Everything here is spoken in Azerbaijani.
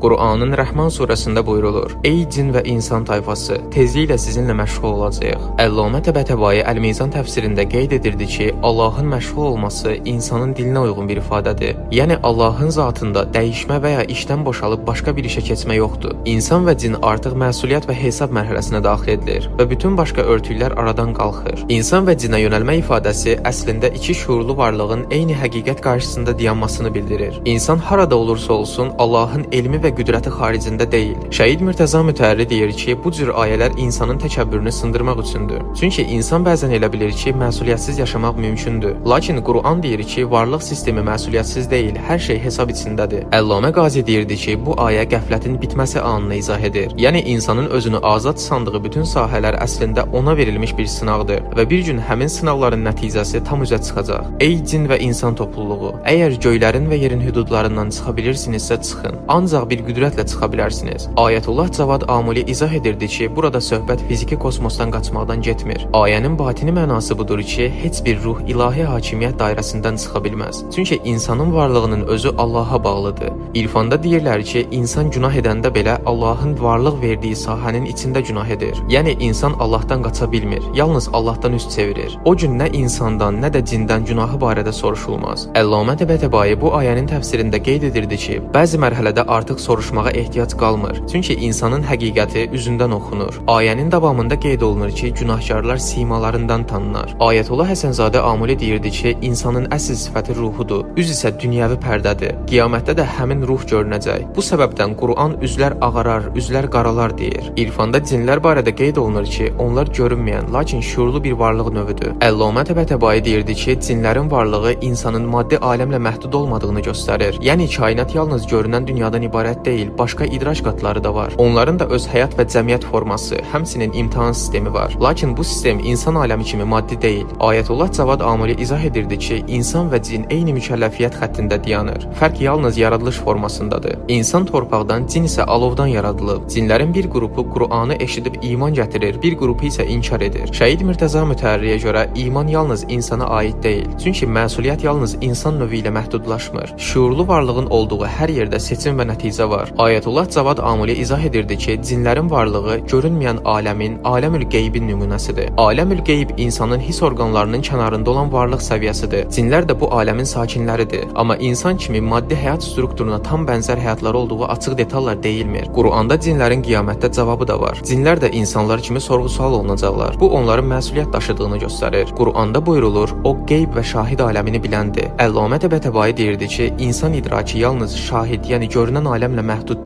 Qur'anın Rəhman surəsində buyurulur: Ey cin və insan tayfası, tezliklə sizinlə məşğul olacağıq. Əllamə Təbətəbai Əl-Mizan təfsirində qeyd edirdi ki, Allahın məşğul olması insanın dilinə uyğun bir ifadədir. Yəni Allahın zatında dəyişmə və ya işdən boşalıb başqa bir işə keçmə yoxdur. İnsan və cin artıq məsuliyyət və hesab mərhələsinə daxil edilir və bütün başqa örtüklər aradan qalxır. İnsan və cinə yönəlmə ifadəsi əslində iki şuurlu varlığın eyni həqiqət qarşısında dayanmasını bildirir. İnsan harada olursa olsun Allahın elmi və qüdrəti xaricində deyil. Şəhid Mürtəza Mütəhərri deyir ki, bu cür ayələr insanın təkəbbürünü sındırmaq üçündür. Çünki insan bəzən elə bilir ki, məsuliyyətsiz yaşamaq mümkündür. Lakin Qur'an deyir ki, varlıq sistemi məsuliyyətsiz deyil, hər şey hesab içindədir. Əllamə Qazi deyirdi ki, bu ayə qəflətin bitməsi anını izah edir. Yəni insanın özünü azad sandığı bütün sahələr əslində ona verilmiş bir sınaqdır və bir gün həmin sınaqların nəticəsi tam üzə çıxacaq. Ey cin və insan topluluğu, əgər göylərin və yerin hüdudlarından çıxa bilirsinizsə çıxın. Ancaq bir qüdrətlə çıxa bilərsiniz. Ayətullah Cavad Amuli izah edirdi ki, burada söhbət fiziki kosmosdan qaçmaqdan getmir. Ayənin batini mənası budur ki, heç bir ruh ilahi hakimiyyət dairəsindən çıxa bilməz. Çünki insanın varlığının özü Allaha bağlıdır. İrfanda deyirlər ki, insan günah edəndə belə Allahın varlıq verdiyi sahənin içində günah edir. Yəni insan Allahdan qaça bilmir, yalnız Allahdan üst çevirir. O gün nə insandan, nə də cindən günahı barədə soruşulmaz. Əllamə Təbətəbai bu ayənin təfsirində qeyd edirdi ki, bəzi mərhələdə artıq soruşmağa ehtiyac qalmır. Çünki insanın həqiqəti üzündən oxunur. Ayənin davamında qeyd olunur ki, günahkarlar simalarından tanınar. Ayətullah Həsənzadə Amuli deyirdi ki, insanın əsl sifəti ruhudur, üz isə dünyəvi pərdədir. Qiyamətdə də həmin ruh görünəcək. Bu səbəbdən Qur'an üzlər ağarar, üzlər qaralar deyir. İrfanda cinlər barədə qeyd olunur ki, onlar görünməyən, lakin şuurlu bir varlıq növüdür. Əllamə Təbətəbai deyirdi ki, cinlərin varlığı insanın maddi aləmlə məhdud olmadığını göstərir. Yəni kainat yalnız görünən dünyadan ibarət deyil, başqa idrac qatları da var. Onların da öz həyat və cəmiyyət forması, həmçinin imtahan sistemi var. Lakin bu sistem insan aləmi kimi maddi deyil. Ayətullah Cavad Amuli izah edirdi ki, insan və cin eyni mükəlləfiyyət xəttində dayanır. Fərq yalnız yaradılış formasındadır. İnsan torpaqdan, cin isə alovdan yaradılıb. Cinlərin bir qrupu Qur'anı eşidib iman gətirir, bir qrupu isə inkar edir. Şəhid Mürtəza Mütəhərriyə görə iman yalnız insana aid deyil. Çünki məsuliyyət yalnız insan növü ilə məhdudlaşmır. Şuurlu varlığın olduğu hər yerdə seçim və nəticə var. Ayətullah Cavad Amuli izah edirdi ki, cinlərin varlığı görünməyən aləmin, aləmül qeybin nümunəsidir. Aləmül qeyb insanın hiss orqanlarının kənarında olan varlıq səviyyəsidir. Cinlər də bu aləmin sakinləridir. Amma insan kimi maddi həyat strukturuna tam bənzər həyatları olduğu açıq detallar deyilmir. Qur'anda cinlərin qiyamətdə cavabı da var. Cinlər də insanlar kimi sorğu-sual olunacaqlar. Bu onların məsuliyyət daşıdığını göstərir. Qur'anda buyurulur, o qeyb və şahid aləmini biləndir. Əllamə Təbətəbai deyirdi ki, insan idraki yalnız şahid, yəni görünən aləmlə məhdud